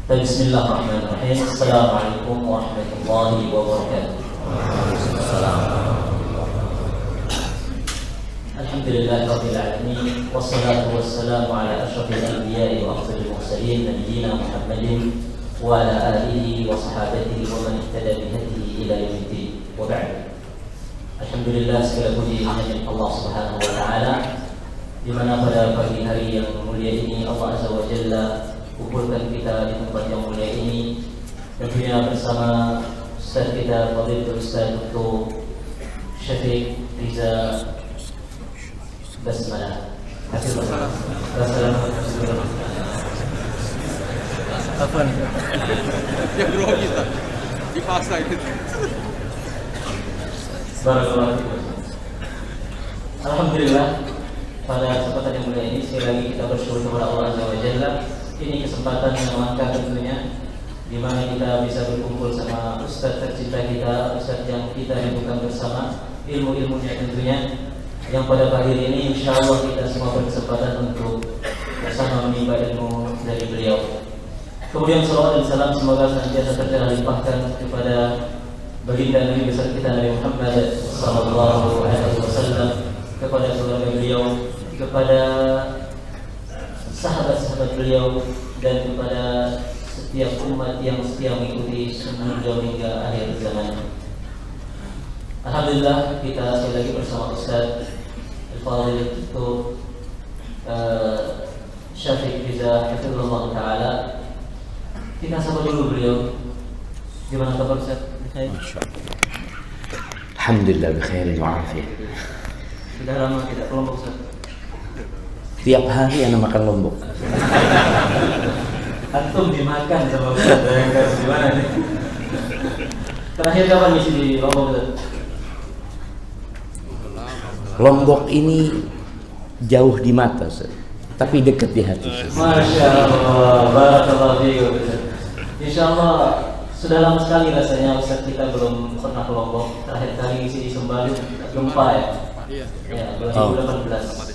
Bismillahirrahmanirrahim. Assalamualaikum warahmatullahi wabarakatuh. Alhamdulillahirabbil alamin wassalatu wassalamu ala asyrafil anbiya'i wa afdhalil mursalin nabiyyina Muhammadin wa ala alihi wa sahabatihi wa man ihtada bi hadihi ila yaumiddin. Wa ba'd. Alhamdulillah, segala puji hanya milik Allah Subhanahu wa taala, di mana pada pagi hari yang mulia ini Allah Azza wa Jalla kumpulkan kita di tempat yang mulia ini, tentunya bersama Ustaz kita Fadilatul Ustaz Dr. Syafiq Riza Basmalah. Assalamualaikum. Apa nih? Ya grogi tak? Di fasa itu. Alhamdulillah, pada kesempatan yang mulia ini sekali lagi kita bersyukur kepada Allah Azza wa Jalla. Ini kesempatan yang langka tentunya, di mana kita bisa berkumpul sama Ustaz tercinta kita, Ustaz yang kita rindukan bersama, ilmu-ilmunya tentunya, yang pada pagi ini insya Allah kita semua berkesempatan untuk bersama menimba ilmu dari beliau. Kemudian salawat dan salam semoga senantiasa terlimpahkan kepada baginda Nabi besar kita Nabi Muhammad sallallahu alaihi wasallam, kepada keluarga beliau, kepada sahabat-sahabat beliau, dan kepada setiap umat yang setia mengikuti sunnah beliau hingga akhir zaman. Alhamdulillah, kita sekali lagi bersama Ustaz Al-Fadhil Dr. Syafiq Riza Hafizahullah Ta'ala. Kita sapa dulu beliau. Gimana kabar Ustaz? Alhamdulillah bikhairin wa afiyah. Sudah lama tidak kelompok Ustaz? Tiap hari anak makan lombok. Antum dimakan sama Ustaz, gimana nih? Terakhir kapan misi di Lombok Ustaz? Lombok ini jauh di mata, Ustaz, tapi dekat di hati. Masya Allah, barakallahu fiikum. Insya Allah sudah lama sekali rasanya Ustaz kita belum pernah ke Lombok. Terakhir kali isi di Sembalu gempa ya. Ya, 2018.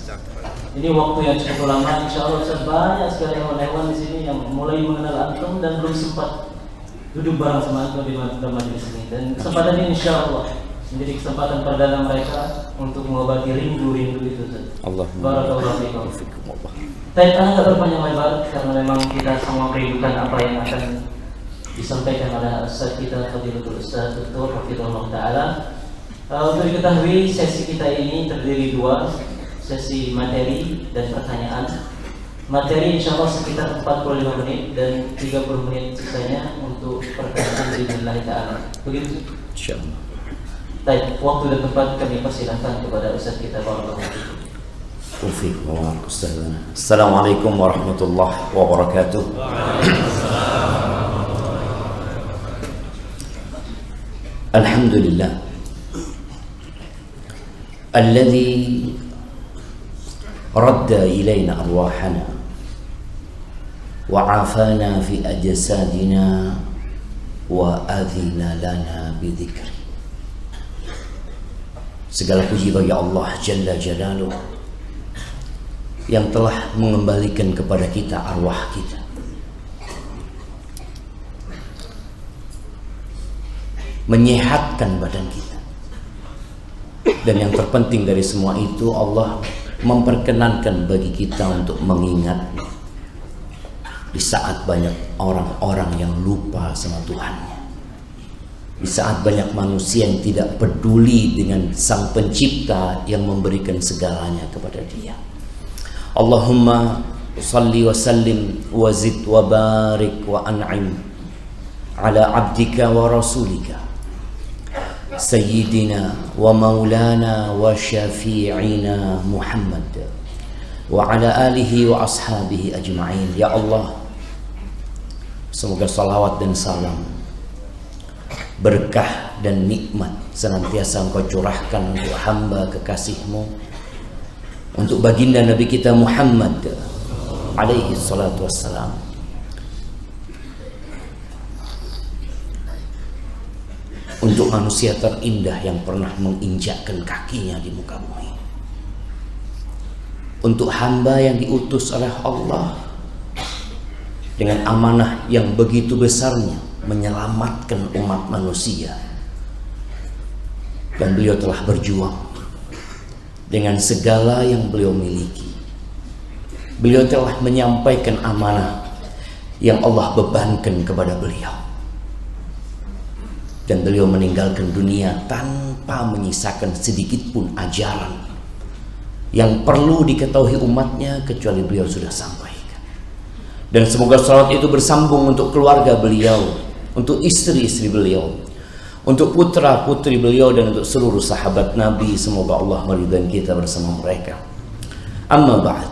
Ini waktu yang cukup lama. Insya Allah Ustaz, banyak sekali hewan-hewan di sini yang mulai mengenal antum dan belum sempat duduk bareng sama antum di majelis ini. Dan kesempatan ini Insya Allah menjadi kesempatan perdana mereka untuk mengobati rindu-rindu itu Ustaz. Barakallahu fiikum. Tapi tak berpanjang lebar karena memang kita semua merindukan apa yang akan disampaikan oleh Ustaz kita Fadilatul Ustaz Dr. Hafizahullah Ta'ala. Untuk diketahui, sesi kita ini terdiri dua, sesi materi dan pertanyaan. Materi insya Allah sekitar 45 menit dan 30 menit sisanya untuk pertanyaan billahi ta'ala. Begitu? Insya Allah. Baik, waktu dan tempat kami persilahkan kepada Ustaz kita. Taufiq wa Ustaz. Assalamualaikum warahmatullahi wabarakatuh. Alhamdulillah alladzi radda ilayna arwahana wa afana fi ajsadina wa adhina lana bidzikri. Segala puji bagi Allah Jalla Jalaluh yang telah mengembalikan kepada kita arwah kita, menyehatkan badan kita, dan yang terpenting dari semua itu Allah memperkenankan bagi kita untuk mengingat di saat banyak orang-orang yang lupa sama Tuhannya, di saat banyak manusia yang tidak peduli dengan Sang Pencipta yang memberikan segalanya kepada Dia. Allahumma salli wa sallim wa zid wa barik wa an'im ala abdika wa rasulika Sayyidina wa maulana wa syafi'ina Muhammad wa ala alihi wa ashabihi ajma'in. Ya Allah, semoga salawat dan salam, berkah dan nikmat senantiasa Engkau curahkan untuk hamba kekasih-Mu, untuk baginda Nabi kita Muhammad alaihi salatu wassalam, untuk manusia terindah yang pernah menginjakkan kakinya di muka bumi, untuk hamba yang diutus oleh Allah dengan amanah yang begitu besarnya menyelamatkan umat manusia. Dan beliau telah berjuang dengan segala yang beliau miliki. Beliau telah menyampaikan amanah yang Allah bebankan kepada beliau. Dan beliau meninggalkan dunia tanpa menyisakan sedikit pun ajaran yang perlu diketahui umatnya, kecuali beliau sudah sampaikan. Dan semoga salawat itu bersambung untuk keluarga beliau, untuk istri-istri beliau, untuk putra-putri beliau, dan untuk seluruh sahabat Nabi. Semoga Allah meridai kita bersama mereka. Amma ba'd,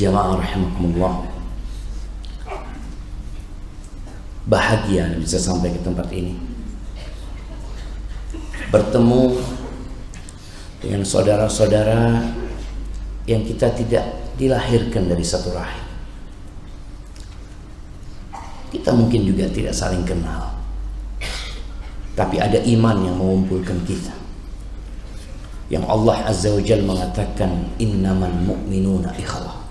jamaah rahimakumullah, bahagia bisa sampai ke tempat ini, bertemu dengan saudara-saudara yang kita tidak dilahirkan dari satu rahim. Kita mungkin juga tidak saling kenal, tapi ada iman yang mengumpulkan kita, yang Allah Azza wa Jalla mengatakan innamal mu'minuna ikhwah.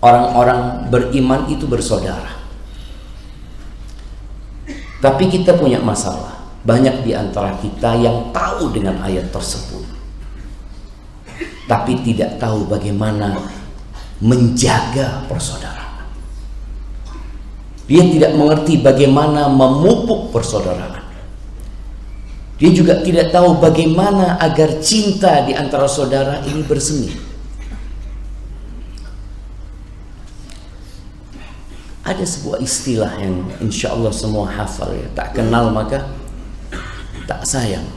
Orang-orang beriman itu bersaudara. Tapi kita punya masalah. Banyak di antara kita yang tahu dengan ayat tersebut, tapi tidak tahu bagaimana menjaga persaudaraan. Dia tidak mengerti bagaimana memupuk persaudaraan. Dia juga tidak tahu bagaimana agar cinta di antara saudara ini bersemi. Ada sebuah istilah yang insya Allah semua hafal, ya. Tak kenal maka tak sayang.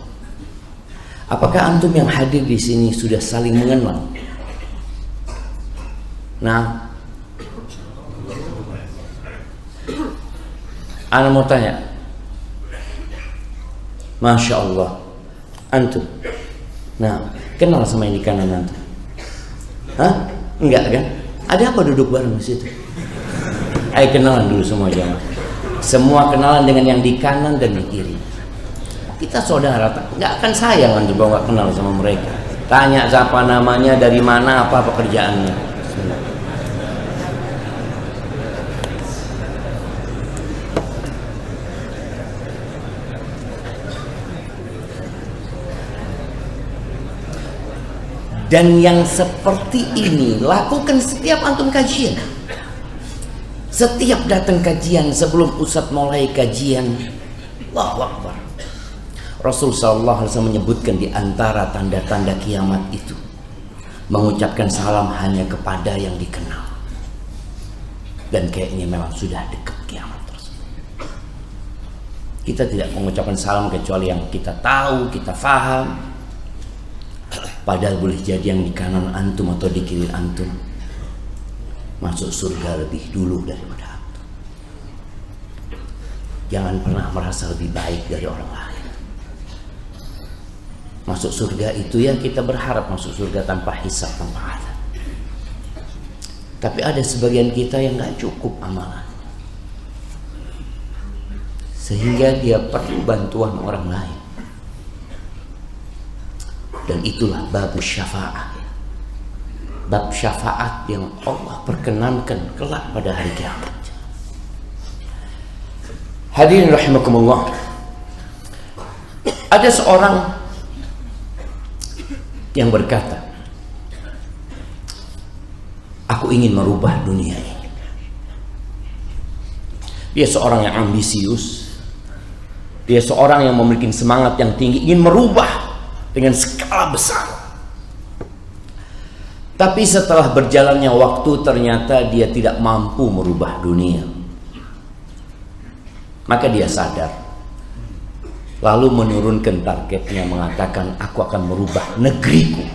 Apakah antum yang hadir di sini sudah saling mengenal? Nah, ana mau tanya, Masya Allah, antum, nah, kenal sama yang di kanan antum? Hah? Enggak kan? Ada apa duduk bareng di situ? Ayo kenalan dulu semua jamaah. Semua kenalan dengan yang di kanan dan di kiri. Kita saudara, nggak akan sayang kan kalau nggak kenal sama mereka. Tanya siapa namanya, dari mana, apa pekerjaannya. Dan yang seperti ini lakukan setiap antum kajian. Setiap datang kajian, sebelum Ustadz mulai kajian, Allahu Akbar, Rasul sallallahu alaihi wasallam menyebutkan di antara tanda-tanda kiamat itu mengucapkan salam hanya kepada yang dikenal. Dan kayaknya memang sudah dekat kiamat tersebut. Kita tidak mengucapkan salam kecuali yang kita tahu, kita faham. Padahal boleh jadi yang di kanan antum atau di kiri antum masuk surga lebih dulu daripada antum. Jangan pernah merasa lebih baik dari orang lain. Masuk surga itu ya kita berharap masuk surga tanpa hisab, tanpa azab. Tapi ada sebagian kita yang gak cukup amalan, sehingga dia perlu bantuan orang lain. Dan itulah bab syafaat. Bab syafaat yang Allah perkenankan kelak pada hari kiamat. Hadirin rahimakumullah, ada seorang yang berkata, aku ingin merubah dunia ini. Dia seorang yang ambisius. Dia seorang yang memiliki semangat yang tinggi, ingin merubah dengan skala besar. Tapi setelah berjalannya waktu ternyata dia tidak mampu merubah dunia. Maka dia sadar, lalu menurunkan targetnya, mengatakan aku akan merubah negeriku.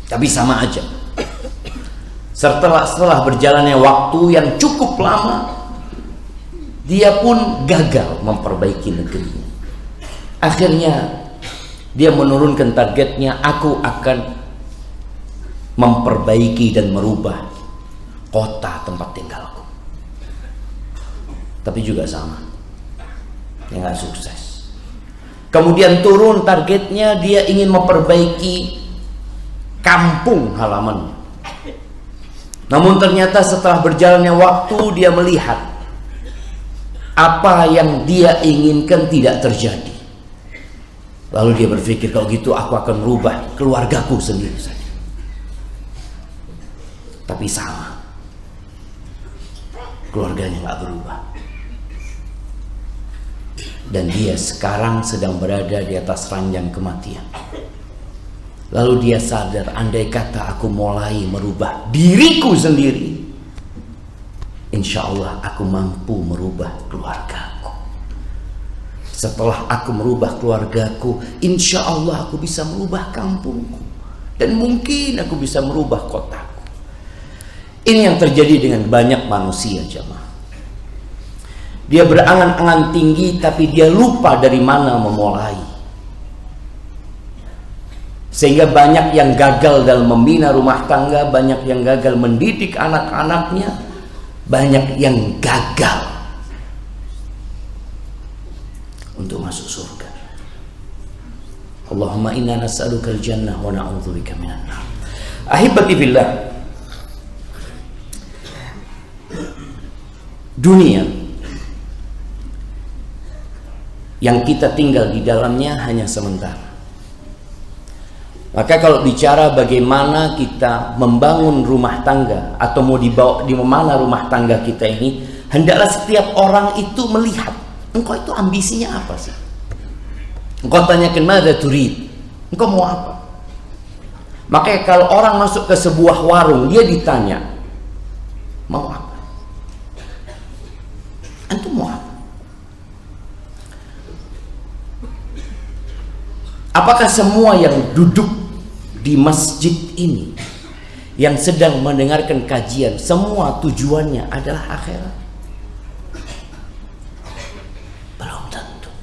Tapi sama aja, setelah berjalannya waktu yang cukup lama, dia pun gagal memperbaiki negerinya. Akhirnya dia menurunkan targetnya, aku akan memperbaiki dan merubah kota tempat tinggalku. Tapi juga sama, dia nggak sukses. Kemudian turun targetnya, dia ingin memperbaiki kampung halaman. Namun ternyata setelah berjalannya waktu dia melihat apa yang dia inginkan tidak terjadi. Lalu dia berpikir, kalau gitu aku akan merubah keluargaku sendiri saja. Tapi sama, keluarganya nggak berubah. Dan dia sekarang sedang berada di atas ranjang kematian. Lalu dia sadar, andai kata aku mulai merubah diriku sendiri, insya Allah aku mampu merubah keluargaku. Setelah aku merubah keluargaku, insya Allah aku bisa merubah kampungku. Dan mungkin aku bisa merubah kotaku. Ini yang terjadi dengan banyak manusia, jemaah. Dia berangan-angan tinggi, tapi dia lupa dari mana memulai. Sehingga banyak yang gagal dalam membina rumah tangga, banyak yang gagal mendidik anak-anaknya, banyak yang gagal untuk masuk surga. Allahumma inna nas'aluka al-jannah wa na'udzubika minan nar. Ahibati billah, dunia yang kita tinggal di dalamnya hanya sementara. Maka kalau bicara bagaimana kita membangun rumah tangga atau mau dibawa di mana rumah tangga kita ini, hendaklah setiap orang itu melihat engkau itu ambisinya apa sih. Engkau tanyakan mada turid, engkau mau apa. Makanya kalau orang masuk ke sebuah warung, dia ditanya mau apa, antum mau apa. Apakah semua yang duduk di masjid ini yang sedang mendengarkan kajian semua tujuannya adalah akhirat? Belum tentu.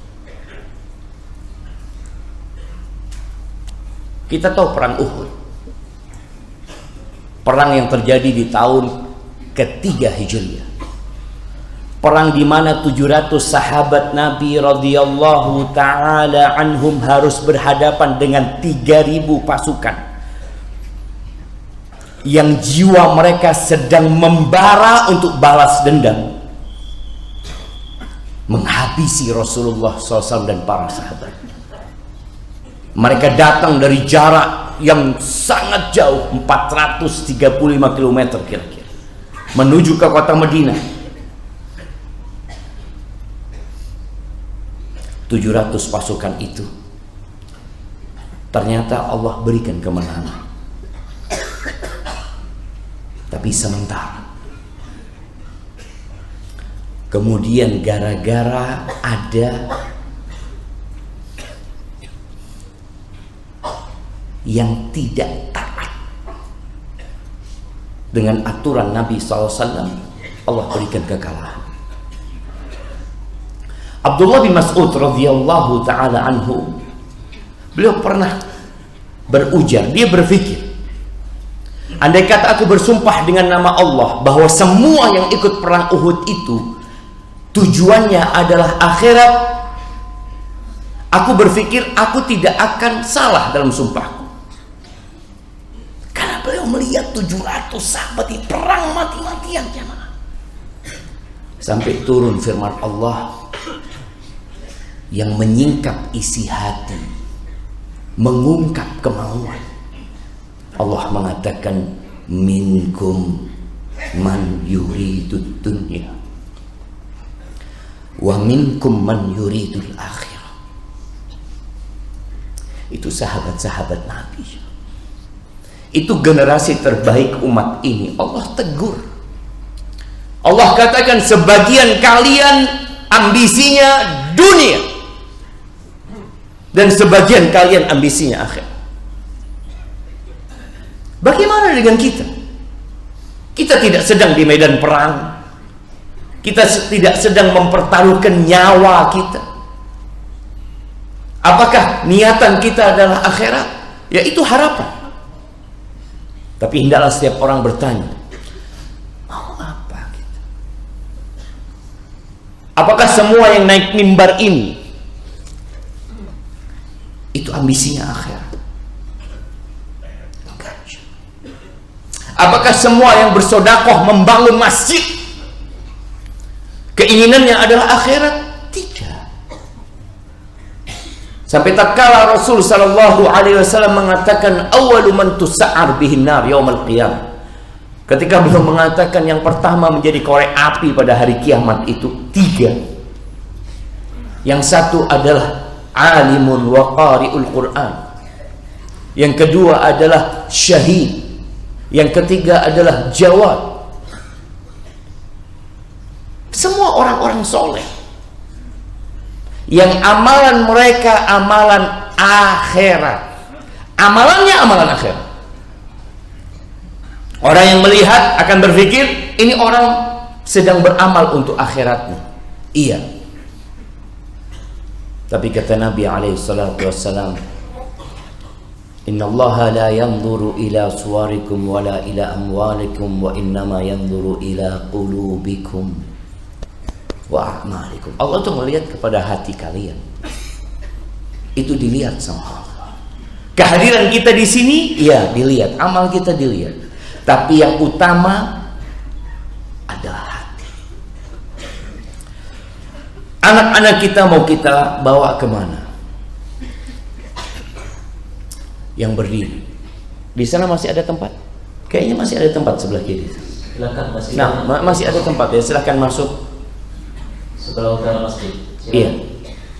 Kita tahu perang Uhud, perang yang terjadi di tahun ketiga Hijriah, perang di mana 700 sahabat Nabi radhiyallahu taala anhum harus berhadapan dengan 3.000 pasukan yang jiwa mereka sedang membara untuk balas dendam, menghabisi Rasulullah SAW dan para sahabat. Mereka datang dari jarak yang sangat jauh, 435 km kira-kira, menuju ke kota Madinah. 700 pasukan itu ternyata Allah berikan kemenangan, tapi sementara. Kemudian gara-gara ada yang tidak taat dengan aturan Nabi SAW, Allah berikan kekalahan. Abdullah bin Mas'ud radhiyallahu taala anhu, beliau pernah berujar, dia berpikir, andai kata aku bersumpah dengan nama Allah bahwa semua yang ikut perang Uhud itu tujuannya adalah akhirat, aku berpikir aku tidak akan salah dalam sumpahku. Karena beliau melihat 700 sahabat di perang mati-matian, jemaah. Sampai turun firman Allah yang menyingkap isi hati, mengungkap kemauan. Allah mengatakan, minkum man yuridud dunya wa minkum man yuridul akhirah. Itu sahabat-sahabat Nabi, itu generasi terbaik umat ini. Allah tegur, Allah katakan, sebagian kalian ambisinya dunia dan sebagian kalian ambisinya akhirat. Bagaimana dengan kita? Kita tidak sedang di medan perang, kita tidak sedang mempertaruhkan nyawa kita. Apakah niatan kita adalah akhirat? Ya, itu harapan. Tapi hendaklah setiap orang bertanya, mau apa kita? Apakah semua yang naik mimbar ini itu ambisinya akhirat? Apakah semua yang bersedekah membangun masjid keinginannya adalah akhirat? Tidak. Sampai tatkala Rasul sallallahu alaihi wasallam mengatakan awwalu man tus'ar bihin nar yaumil qiyamah. Ketika beliau mengatakan yang pertama menjadi korek api pada hari kiamat itu 3. Yang satu adalah alimun wa qari'ul Quran. Yang kedua adalah syahid. Yang ketiga adalah jawad. Semua orang-orang soleh yang amalan mereka amalan akhirat. Amalannya amalan akhirat. Orang yang melihat akan berpikir ini orang sedang beramal untuk akhiratnya. Iya. Tapi kata Nabi alaihi salatu wassalam, innallaha la yanzuru ila suwarikum wala ila amwalikum wa innama yanzuru ila qulubikum wa a'malikum. Allah tuh melihat kepada hati kalian. Itu dilihat sama Allah. Kehadiran kita di sini, ya dilihat, amal kita dilihat. Tapi yang utama adalah hati. Anak-anak kita mau kita bawa kemana? Yang berdiri. Di sana masih ada tempat? Kayaknya masih ada tempat sebelah kiri. Silakan masih. Nah, masih ada tempat ya. Silahkan masuk. Sebelah utara masjid. Iya.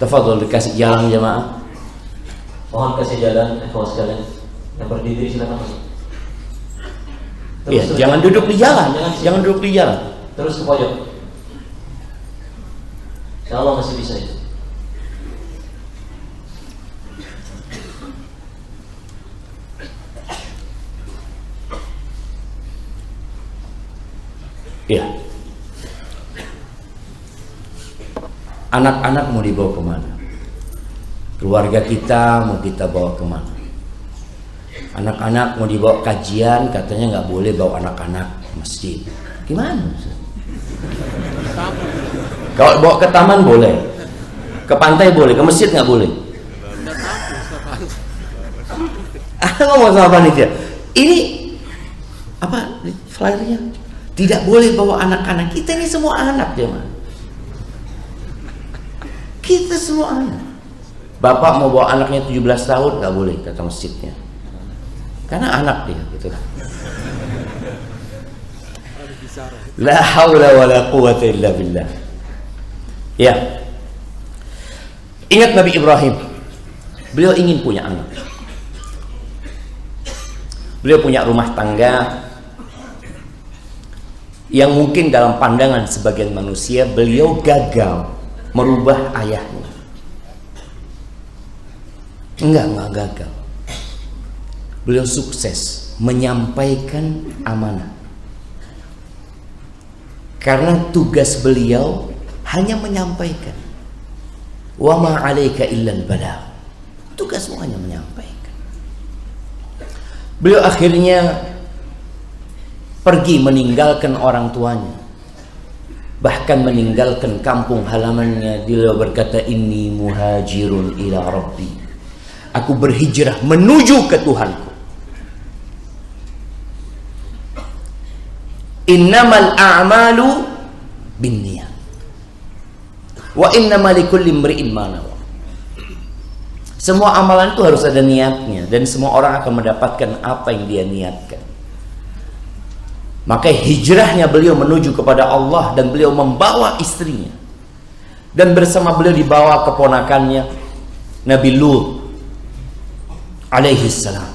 Tafadhol, dikasih jalan jamaah. Mohon kasih jalan ikhwan sekalian. Yang berdiri silakan masuk. Iya, jangan duduk di jalan. Jangan duduk di jalan. Terus ke pojok. Insyaallah masih bisa itu. Iya. Anak-anak mau dibawa kemana? Keluarga kita mau kita bawa kemana? Anak-anak mau dibawa kajian, katanya nggak boleh bawa anak-anak ke masjid. Gimana? Kalau bawa ke taman boleh, ke pantai boleh, ke masjid nggak boleh. Ngomong sama panitia, ini apa flyernya? Tidak boleh bawa anak-anak. Kita ini semua anak ya, man. Kita semua anak. Bapak mau bawa anaknya 17 tahun nggak boleh, kata masjidnya. Karena anak dia, gitu kan. La haula wala quwwata illa billah. Ya. Ingat Nabi Ibrahim. Beliau ingin punya anak. Beliau punya rumah tangga yang mungkin dalam pandangan sebagian manusia beliau gagal merubah ayahnya. Enggak gagal. Beliau sukses menyampaikan amanah. Karena tugas beliau hanya menyampaikan. Wa ma 'alaika illal balagh. Tugasmu hanya menyampaikan. Beliau akhirnya pergi meninggalkan orang tuanya. Bahkan meninggalkan kampung halamannya. Beliau berkata, inni muhajirun ila rabbi. Aku berhijrah menuju ke Tuhanku. Innamal a'malu binniyat wa innamal likulli imri'in ma nawa. Semua amalan itu harus ada niatnya, dan semua orang akan mendapatkan apa yang dia niatkan. Maka hijrahnya beliau menuju kepada Allah, dan beliau membawa istrinya, dan bersama beliau dibawa keponakannya Nabi Lut alaihi salam.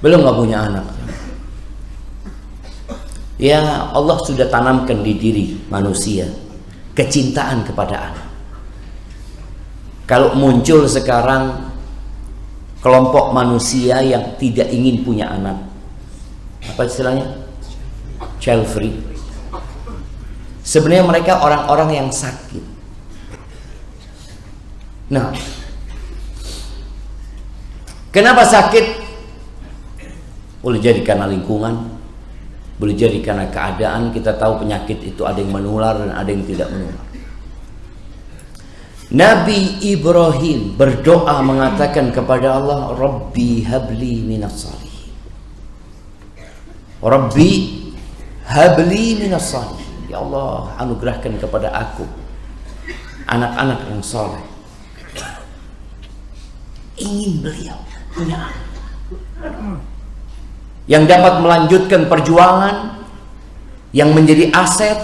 Beliau nggak punya anak. Ya, Allah sudah tanamkan di diri manusia kecintaan kepada anak. Kalau muncul sekarang kelompok manusia yang tidak ingin punya anak, apa istilahnya? Child free. Sebenarnya mereka orang-orang yang sakit. Nah, kenapa sakit? Boleh jadi karena lingkungan, boleh jadi karena keadaan. Kita tahu penyakit itu ada yang menular dan ada yang tidak menular. Nabi Ibrahim berdoa mengatakan kepada Allah, Rabbi habli minas salihin. Rabbi habli minas salihin. Ya Allah, anugerahkan kepada aku anak-anak yang soleh. Ingin beliau punya anak yang dapat melanjutkan perjuangan, yang menjadi aset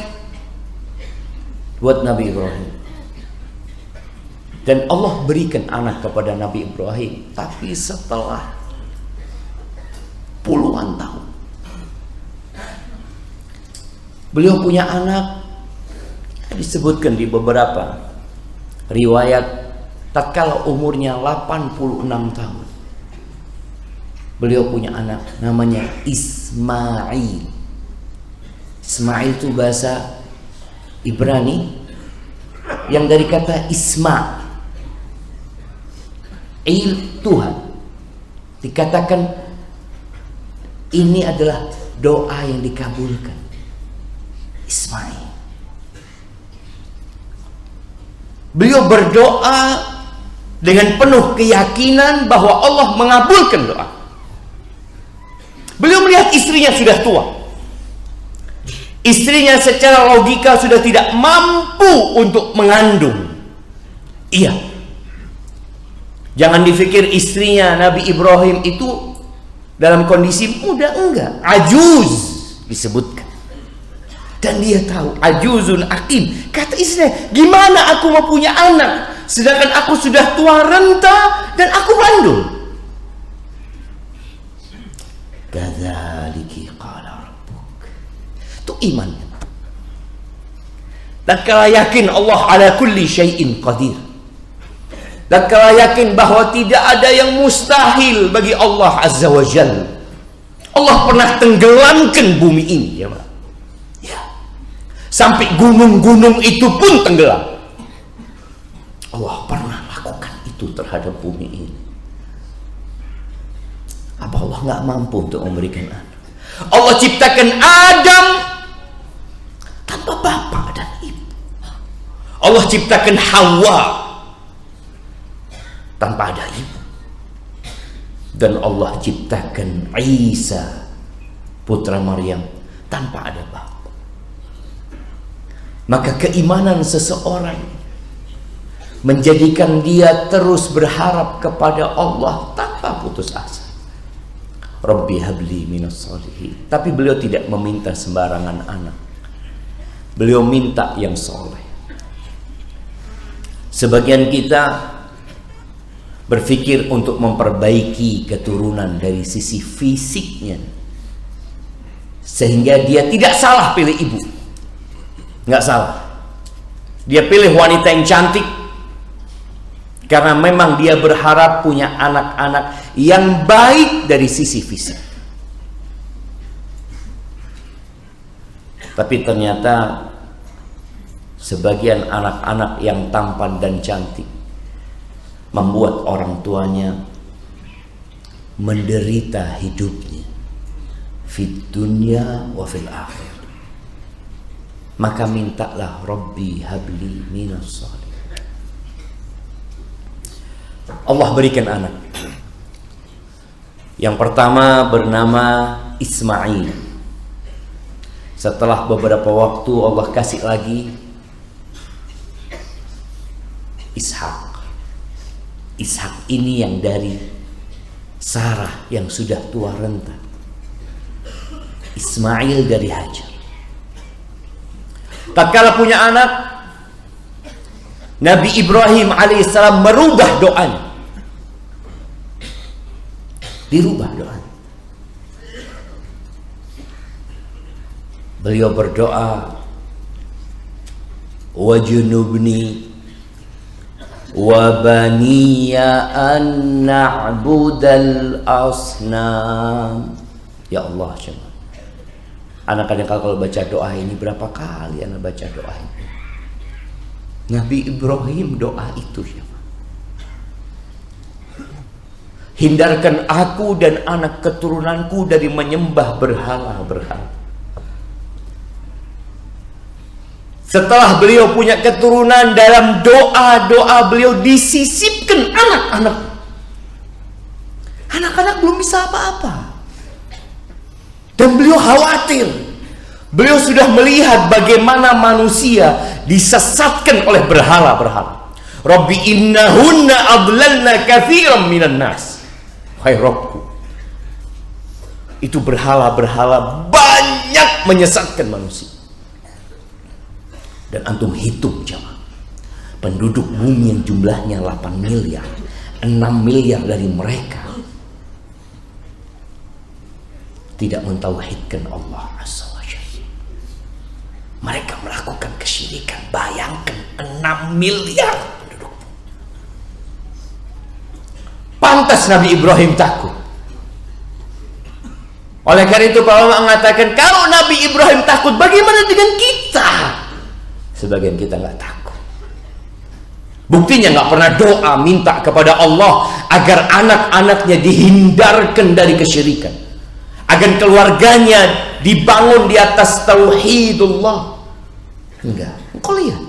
buat Nabi Ibrahim. Dan Allah berikan anak kepada Nabi Ibrahim, tapi setelah puluhan tahun. Beliau punya anak, disebutkan di beberapa riwayat, tatkala umurnya 86 tahun. Beliau punya anak namanya Ismail. Ismail itu bahasa Ibrani yang dari kata Isma, Tuhan. Dikatakan ini adalah doa yang dikabulkan. Ismail. Beliau berdoa dengan penuh keyakinan bahwa Allah mengabulkan doa. Beliau melihat istrinya sudah tua. Istrinya secara logika sudah tidak mampu untuk mengandung. Iya. Jangan dipikir istrinya Nabi Ibrahim itu dalam kondisi muda, enggak. Ajuz disebutkan. Dan dia tahu, ajuzun akim. Kata istrinya, gimana aku mau punya anak sedangkan aku sudah tua renta dan aku mandul? Kadzalika qala rabbuk. Itu iman. Dan kalau yakin Allah ala kulli syai'in qadir. Dan kalau yakin bahwa tidak ada yang mustahil bagi Allah Azza wa Jalla. Allah pernah tenggelamkan bumi ini, ya Pak. Ya. Sampai gunung-gunung itu pun tenggelam. Allah pernah lakukan itu terhadap bumi ini. Apa Allah nggak mampu untuk memberikan anak? Allah ciptakan Adam tanpa bapak dan ibu. Allah ciptakan Hawa tanpa ada ibu. Dan Allah ciptakan Isa putra Maryam tanpa ada bapak. Maka keimanan seseorang menjadikan dia terus berharap kepada Allah tanpa putus asa. Rabbi habli minas salihin. Tapi beliau tidak meminta sembarangan anak. Beliau minta yang soleh. Sebagian kita berpikir untuk memperbaiki keturunan dari sisi fisiknya, sehingga dia tidak salah pilih ibu. Nggak salah. Dia pilih wanita yang cantik karena memang dia berharap punya anak-anak yang baik dari sisi fisik. Tapi ternyata sebagian anak-anak yang tampan dan cantik membuat orang tuanya menderita hidupnya fid dunya wa fil akhir. Maka mintalah Rabbi habli minas salihin. Allah berikan anak. Yang pertama bernama Ismail. Setelah beberapa waktu Allah kasih lagi Ishak. Ishak ini yang dari Sarah yang sudah tua renta. Ismail dari Hajar. Tatkala punya anak, Nabi Ibrahim alaihissalam merubah doanya. Dirubah doanya. Beliau berdoa, wajnubni wa baniya an na'budal asnam. Ya Allah, coba. Anak-anak kalau baca doa ini, berapa kali anak baca doa ini? Nabi Ibrahim doa itu, siapa? Hindarkan aku dan anak keturunanku dari menyembah berhala-berhala. Setelah beliau punya keturunan, dalam doa-doa beliau disisipkan anak-anak. Anak-anak belum bisa apa-apa. Dan beliau khawatir. Beliau sudah melihat bagaimana manusia disesatkan oleh berhala-berhala. Rabbi innahunna adlalna katsiran minan nas. Hai Rabbku, itu berhala-berhala banyak menyesatkan manusia. Dan antum hitung jamaah, penduduk bumi yang jumlahnya 8 miliar, 6 miliar dari mereka tidak mentauhidkan Allah Azza wa Jalla. Mereka melakukan kesyirikan. Bayangkan 6 miliar penduduk. Pantas Nabi Ibrahim takut. Oleh karena itu para ulama mengatakan, kalau Nabi Ibrahim takut, bagaimana dengan kita? Sebagian kita nggak takut. Buktinya nggak pernah doa minta kepada Allah agar anak-anaknya dihindarkan dari kesyirikan, agar keluarganya dibangun di atas tauhidullah. Enggak. Kau lihat,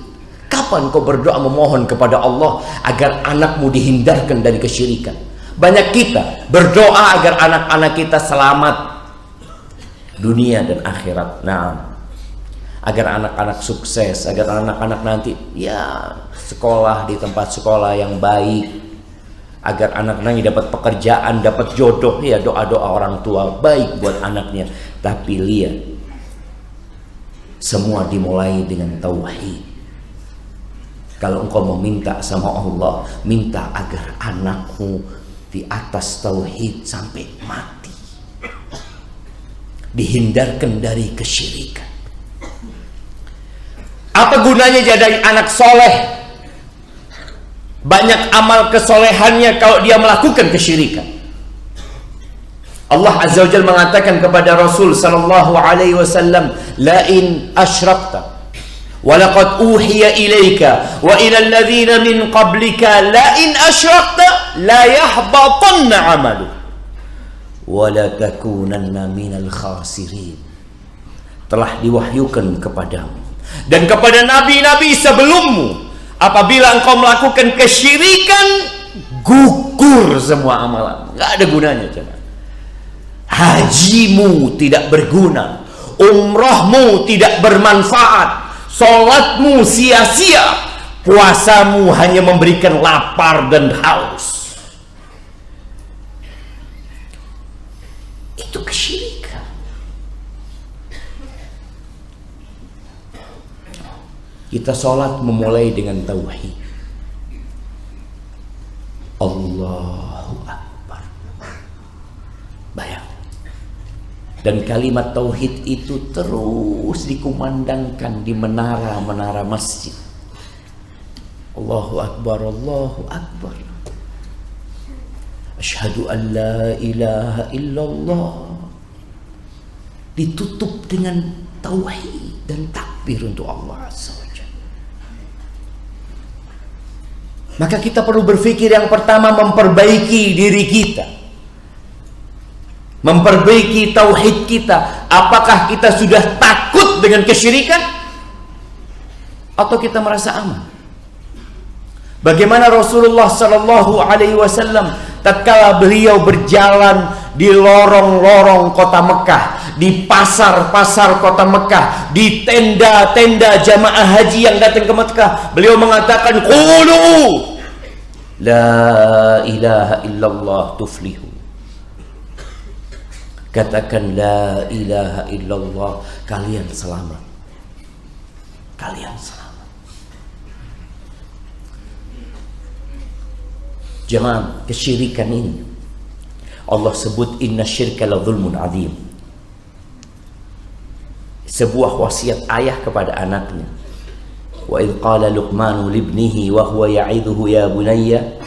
kapan kau berdoa memohon kepada Allah agar anakmu dihindarkan dari kesyirikan? Banyak kita berdoa agar anak-anak kita selamat dunia dan akhirat. Nah, agar anak-anak sukses, agar anak-anak nanti ya sekolah di tempat sekolah yang baik, agar anak-anaknya dapat pekerjaan, dapat jodoh. Ya, doa-doa orang tua baik buat anaknya. Tapi lihat, semua dimulai dengan tauhid. Kalau engkau meminta sama Allah, minta agar anakmu di atas tauhid sampai mati, dihindarkan dari kesyirikan. Apa gunanya jadi anak soleh? Banyak amal kesolehannya kalau dia melakukan kesyirikan. Allah Azza wa Jalla mengatakan kepada Rasul sallallahu alaihi wasallam, la in asyrakta wa laqad uhiya ilaika wa ila alladhina min qablika la in asyrakta la yahbatanna 'amaluk wala takunanna minal khasirin. Telah diwahyukan kepadamu dan kepada nabi-nabi sebelummu, apabila engkau melakukan kesyirikan, gugur semua amalan, nggak ada gunanya. Coba, hajimu tidak berguna, umrahmu tidak bermanfaat, sholatmu sia-sia, puasamu hanya memberikan lapar dan haus. Itu kesyirikan. Kita sholat memulai dengan tauhid. Allahu Akbar. Bayang. Dan kalimat tauhid itu terus dikumandangkan di menara-menara masjid. Allahu Akbar, Allahu Akbar. Asyhadu an la ilaha illallah. Ditutup dengan tauhid dan takbir untuk Allah Azza wa Jalla. Maka kita perlu berpikir yang pertama, memperbaiki diri kita, memperbaiki tauhid kita. Apakah kita sudah takut dengan kesyirikan atau kita merasa aman? Bagaimana Rasulullah sallallahu alaihi wasallam tatkala beliau berjalan di lorong-lorong kota Mekah, di pasar-pasar kota Mekah, di tenda-tenda jamaah haji yang datang ke Mekah, beliau mengatakan, qulu la ilaha illallah tuflihu. Katakan la ilaha illallah, kalian selamat. Kalian selamat. Jemaah, kesyirikan ini Allah sebut inna syirka la zulmun azim. Sebuah wasiat ayah kepada anaknya. Wa idh qala Luqmanu libnihi wa huwa ya'idhuhu ya bunayya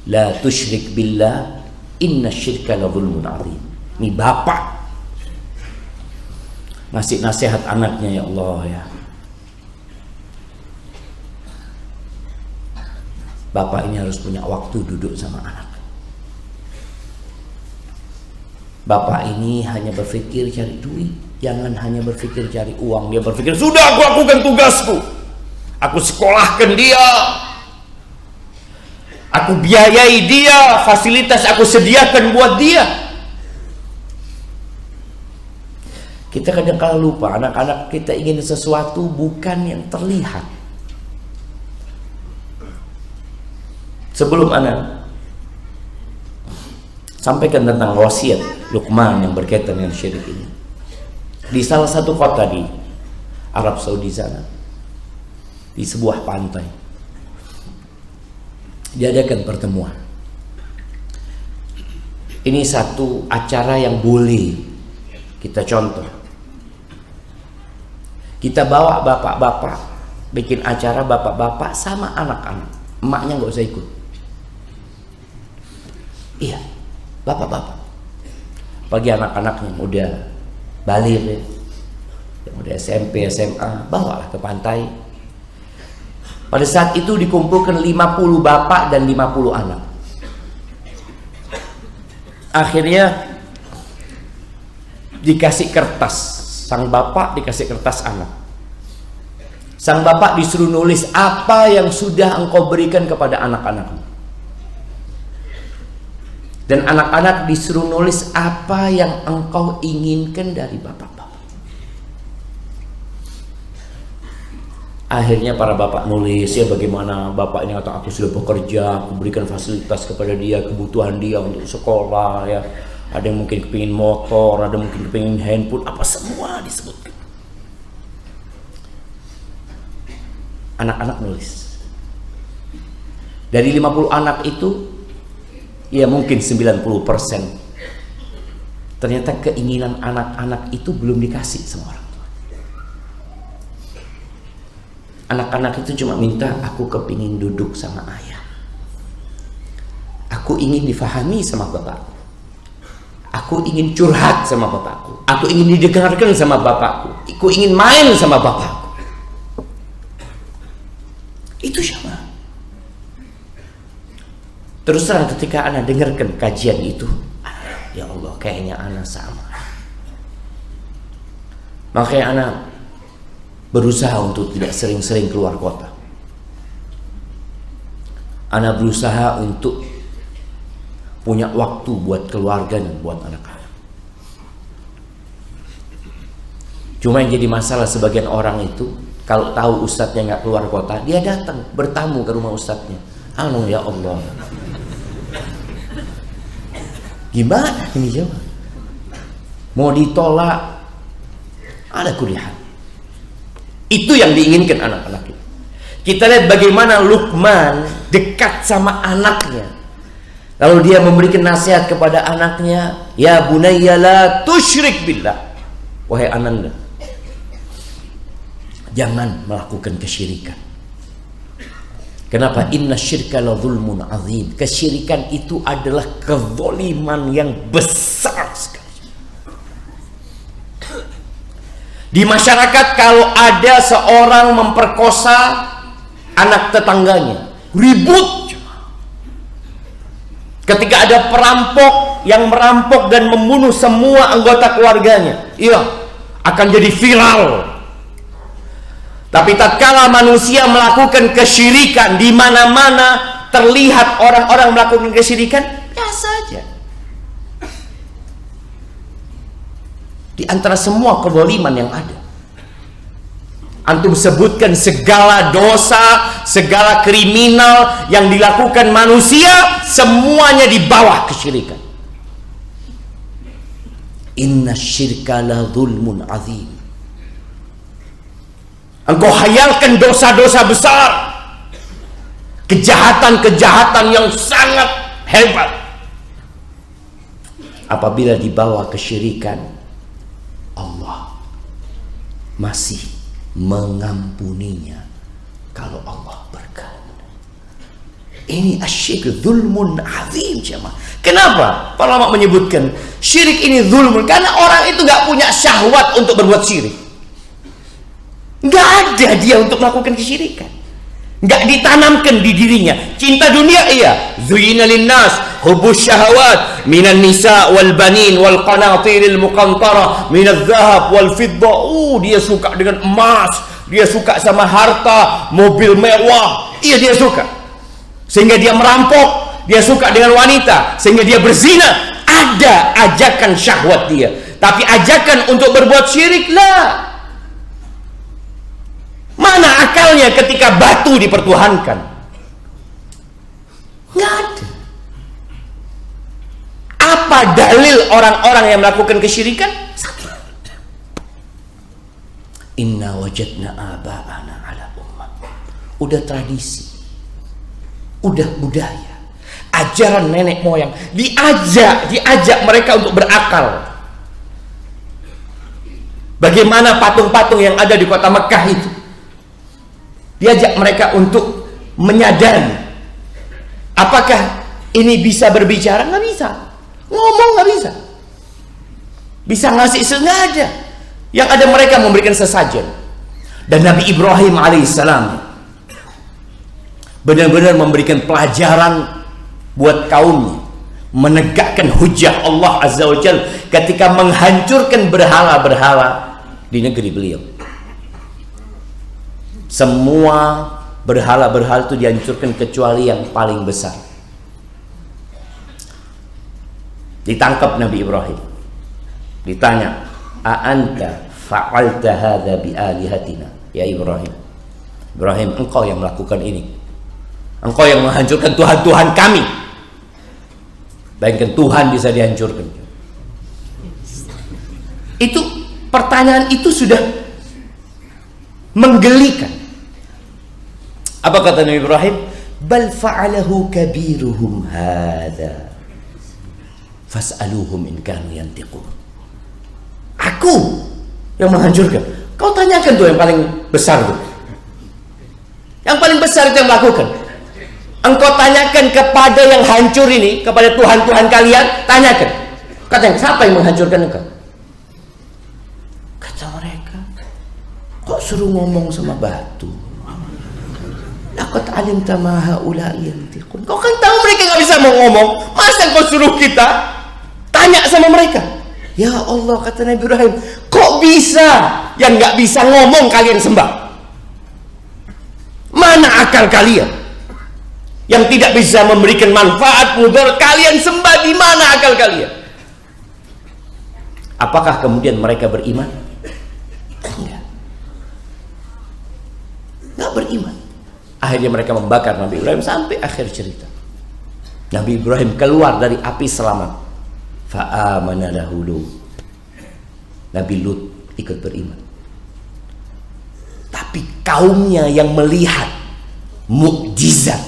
la tusyrik billah inna syirka la zulmun azim. Ini bapak ngasih nasihat anaknya, ya Allah ya. Bapak ini harus punya waktu duduk sama anak. Bapak ini hanya berpikir cari duit, jangan hanya berpikir cari uang. Dia berpikir, sudah aku lakukan tugasku, aku sekolahkan dia, aku biayai dia, fasilitas aku sediakan buat dia. Kita kadang-kala lupa, anak-anak kita ingin sesuatu bukan yang terlihat. Sebelum anak sampaikan tentang wasiat Luqman yang berkaitan dengan syirik ini, di salah satu kota di Arab Saudi sana, di sebuah pantai, diadakan pertemuan. Ini satu acara yang boleh kita contoh. Kita bawa bapak-bapak, bikin acara bapak-bapak sama anak-anak, emaknya nggak usah ikut. Iya, bapak-bapak. Bagi anak-anak yang udah balik, yang udah SMP, SMA, bawalah ke pantai. Pada saat itu dikumpulkan 50 bapak dan 50 anak. Akhirnya dikasih kertas, sang bapak dikasih kertas anak. Sang bapak disuruh nulis apa yang sudah engkau berikan kepada anak-anakmu. Dan anak-anak disuruh nulis apa yang engkau inginkan dari bapak-bapak. Akhirnya para bapak nulis, ya bagaimana bapaknya kata, aku sudah bekerja, aku berikan fasilitas kepada dia, kebutuhan dia untuk sekolah, ya. Ada yang mungkin kepingin motor, ada mungkin kepingin handphone, apa semua disebutkan. Anak-anak nulis. Dari 50 anak itu, ya mungkin 90% ternyata keinginan anak-anak itu belum dikasih sama orang tua. Anak-anak itu cuma minta, aku kepingin duduk sama ayah, aku ingin difahami sama bapakku, aku ingin curhat sama bapakku, aku ingin didengarkan sama bapakku, aku ingin main sama bapakku. Itu siapa? Terus terang ketika anak dengarkan kajian itu, ya Allah, kayaknya anak sama. Makanya anak berusaha untuk tidak sering-sering keluar kota. Anak berusaha untuk punya waktu buat keluarga dan buat anak-anak. Cuma yang jadi masalah sebagian orang itu, kalau tahu ustadznya nggak keluar kota, dia datang bertamu ke rumah ustadznya. Ya Allah, gimana ini jawab? Mau ditolak, ada kuliah. Itu yang diinginkan anak-anak kita. Kita lihat bagaimana Luqman dekat sama anaknya. Lalu dia memberikan nasihat kepada anaknya, ya bunayya la tusyrik billah. Wahai ananda, jangan melakukan kesyirikan. Kenapa? Inna syirka la zulmun azim. Kesyirikan itu adalah kezaliman yang besar sekali. Di masyarakat kalau ada seorang memperkosa anak tetangganya, ribut. Ketika ada perampok yang merampok dan membunuh semua anggota keluarganya, iya, akan jadi viral. Tapi tatkala manusia melakukan kesyirikan, di mana-mana terlihat orang-orang melakukan kesyirikan, biasa aja. Di antara semua kezaliman yang ada, antum sebutkan segala dosa, segala kriminal yang dilakukan manusia, semuanya di bawah kesyirikan. Inna syirka la zulmun azim. Engkau hayalkan dosa-dosa besar, kejahatan-kejahatan yang sangat hebat. Apabila dibawa kesyirikan, Allah masih mengampuninya kalau Allah berkehendak. Ini asyik zulmun azim, jemaah. Kenapa para ulama menyebutkan syirik ini zulmun? Karena orang itu gak punya syahwat untuk berbuat syirik. Nggak ada dia untuk melakukan kesyirikan, nggak ditanamkan di dirinya. Cinta dunia, iya, zuyyina linnas hubbus syahawat minan nisa wal banin wal qanatiril muqantara minadz zahab wal fidda. Dia suka dengan emas, dia suka sama harta, mobil mewah, iya dia suka, sehingga dia merampok. Dia suka dengan wanita sehingga dia berzina. Ada ajakan syahwat dia. Tapi ajakan untuk berbuat syirik lah. Mana akalnya ketika batu dipertuhankan? Nggak ada. Apa dalil orang-orang yang melakukan kesyirikan? Satu. Inna wajadna aba'ana ala ummah. Udah tradisi, udah budaya, ajaran nenek moyang. Diajak mereka untuk berakal. Bagaimana patung-patung yang ada di kota Mekah itu? Diajak mereka untuk menyadari, apakah ini bisa berbicara? Nggak bisa. Ngomong nggak bisa. Bisa ngasih nggak ada. Yang ada mereka memberikan sesajen. Dan Nabi Ibrahim alaihissalam benar-benar memberikan pelajaran buat kaumnya, menegakkan hujah Allah azza wa jalla ketika menghancurkan berhala-berhala di negeri beliau. Semua berhala-berhala itu dihancurkan kecuali yang paling besar. Ditangkap Nabi Ibrahim, ditanya, "A'anta fa'alta hadza bi alihatina?" Ya Ibrahim, engkau yang melakukan ini, engkau yang menghancurkan Tuhan-Tuhan kami. Bayangkan Tuhan bisa dihancurkan. Itu pertanyaan itu sudah menggelikan. Apa kata Nabi Ibrahim? Bal fa'alahu kabiruhum hadza fas'aluhum in kanu yantiqun. Aku yang menghancurkan. Kau tanyakan tuh yang paling besar tuh. Yang paling besar itu yang melakukan. Engkau tanyakan kepada yang hancur ini, kepada Tuhan-Tuhan kalian, tanyakan. Katanya, siapa yang menghancurkan engkau? Kata mereka, kok suruh ngomong sama batu? Laqad alimta ma haula'i yantiqun. Kau kan tahu mereka nggak bisa mau ngomong. Masa kau suruh kita tanya sama mereka? Ya Allah, kata Nabi Ibrahim, kok bisa yang nggak bisa ngomong kalian sembah? Mana akal kalian yang tidak bisa memberikan manfaat mudarat kalian sembah? Di mana akal kalian? Apakah kemudian mereka beriman? Enggak beriman. Akhirnya mereka membakar Nabi Ibrahim sampai akhir cerita. Nabi Ibrahim keluar dari api selamat. Fa'amana lahu Lut. Nabi Lut ikut beriman. Tapi kaumnya yang melihat mukjizat,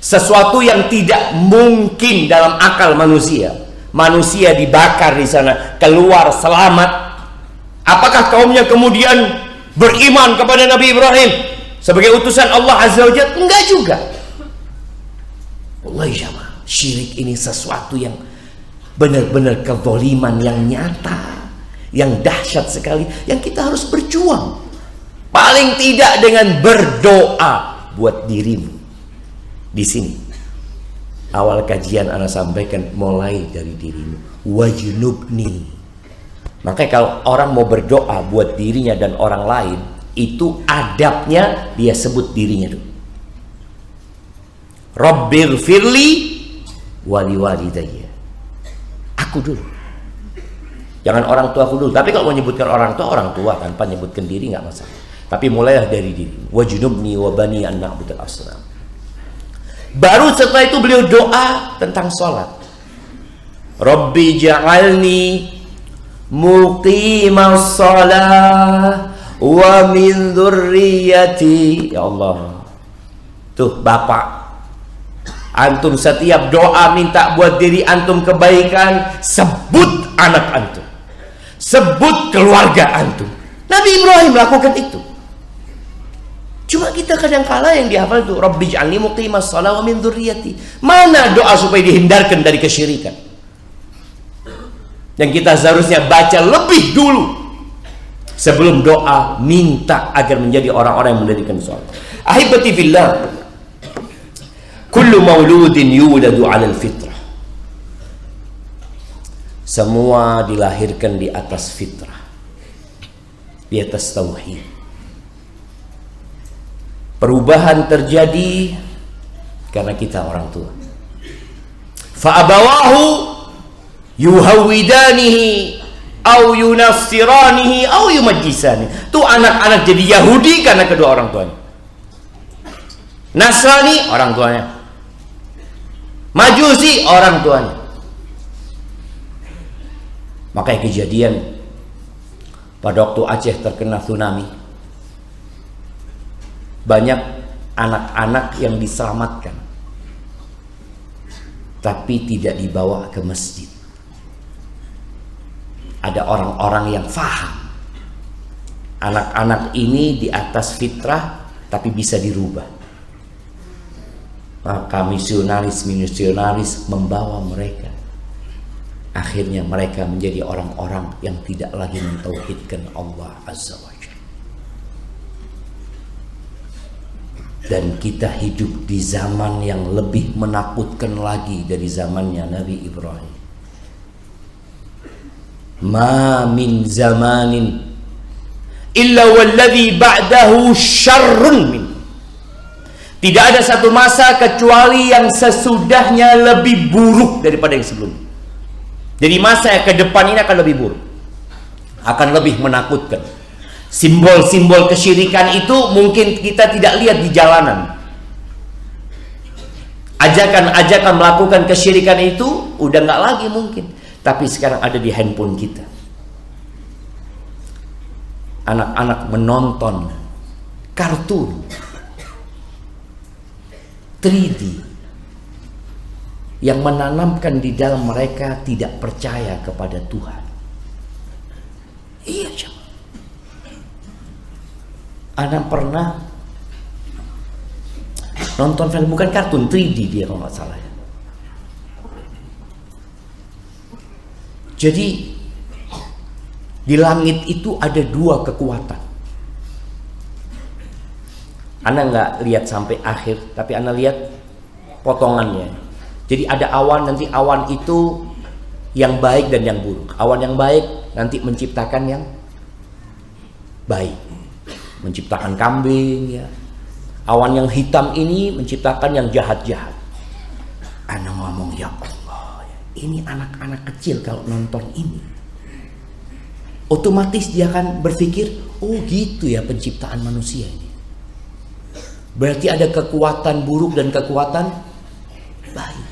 sesuatu yang tidak mungkin dalam akal manusia. Manusia dibakar di sana, keluar selamat. Apakah kaumnya kemudian beriman kepada Nabi Ibrahim sebagai utusan Allah azza wa jalla? Enggak juga. Wallahi jamaah, syirik ini sesuatu yang benar-benar kezaliman yang nyata, yang dahsyat sekali, yang kita harus berjuang. Paling tidak dengan berdoa buat dirimu. Di sini awal kajian ana sampaikan mulai dari dirimu. Wajnubni. Makanya kalau orang mau berdoa buat dirinya dan orang lain, itu adabnya dia sebut dirinya dulu. Rabbighfirli wali walidayya. Aku dulu. Jangan orang tua aku dulu. Tapi kalau menyebutkan orang tua tanpa menyebutkan diri nggak masalah. Tapi mulailah dari diri. Wajnubni wa bani an na'budal asnam. Baru setelah itu beliau doa tentang sholat. Rabbi ja'alni muqimas shalah wa min dzurriyyati. Ya Allah. Tuh Bapak, antum setiap doa minta buat diri antum kebaikan, sebut anak antum, sebut keluarga antum. Nabi Ibrahim melakukan itu. Cuma kita kadang-kala yang dihafal itu Rabbi ja'alni muqimas shalah wa min dzurriyyati. Mana doa supaya dihindarkan dari kesyirikan? Yang kita seharusnya baca lebih dulu sebelum doa minta agar menjadi orang-orang yang mendirikan sholat. Ahibati fillah, kullu mauludin yuladu 'alal fitrah. Semua dilahirkan di atas fitrah, di atas tauhid. Perubahan terjadi karena kita orang tua. Fa abawahu yuhawidanihi au yunassiranihi au yumajjisani. Tuh anak-anak jadi Yahudi karena kedua orang tuanya. Nasrani orang tuanya. Majusi orang tuanya. Makanya kejadian pada waktu Aceh terkena tsunami, banyak anak-anak yang diselamatkan tapi tidak dibawa ke masjid. Ada orang-orang yang faham anak-anak ini di atas fitrah tapi bisa dirubah. Maka misionaris membawa mereka. Akhirnya mereka menjadi orang-orang yang tidak lagi mentauhidkan Allah Azza wa Jalla. Dan kita hidup di zaman yang lebih menakutkan lagi dari zamannya Nabi Ibrahim. Ma min zamanin illa walladhi ba'dahu syarrun min. Tidak ada satu masa kecuali yang sesudahnya lebih buruk daripada yang sebelumnya. Jadi masa yang ke depan ini akan lebih buruk, akan lebih menakutkan. Simbol-simbol kesyirikan itu mungkin kita tidak lihat di jalanan. Ajakan-ajakan melakukan kesyirikan itu udah nggak lagi mungkin, tapi sekarang ada di handphone kita. Anak-anak menonton kartun 3D yang menanamkan di dalam mereka tidak percaya kepada Tuhan. Iya, coba. Anak pernah nonton film, bukan kartun, 3D dia kalau nggak salah ya. Jadi di langit itu ada dua kekuatan. Anak nggak lihat sampai akhir, tapi Anak lihat potongannya. Jadi ada awan, nanti awan itu yang baik dan yang buruk. Awan yang baik nanti menciptakan yang baik, menciptakan kambing ya. Awan yang hitam ini menciptakan yang jahat-jahat. Anak ngomong, ya Allah, ini anak-anak kecil kalau nonton ini, otomatis dia akan berpikir, oh gitu ya penciptaan manusia ini. Berarti ada kekuatan buruk dan kekuatan baik.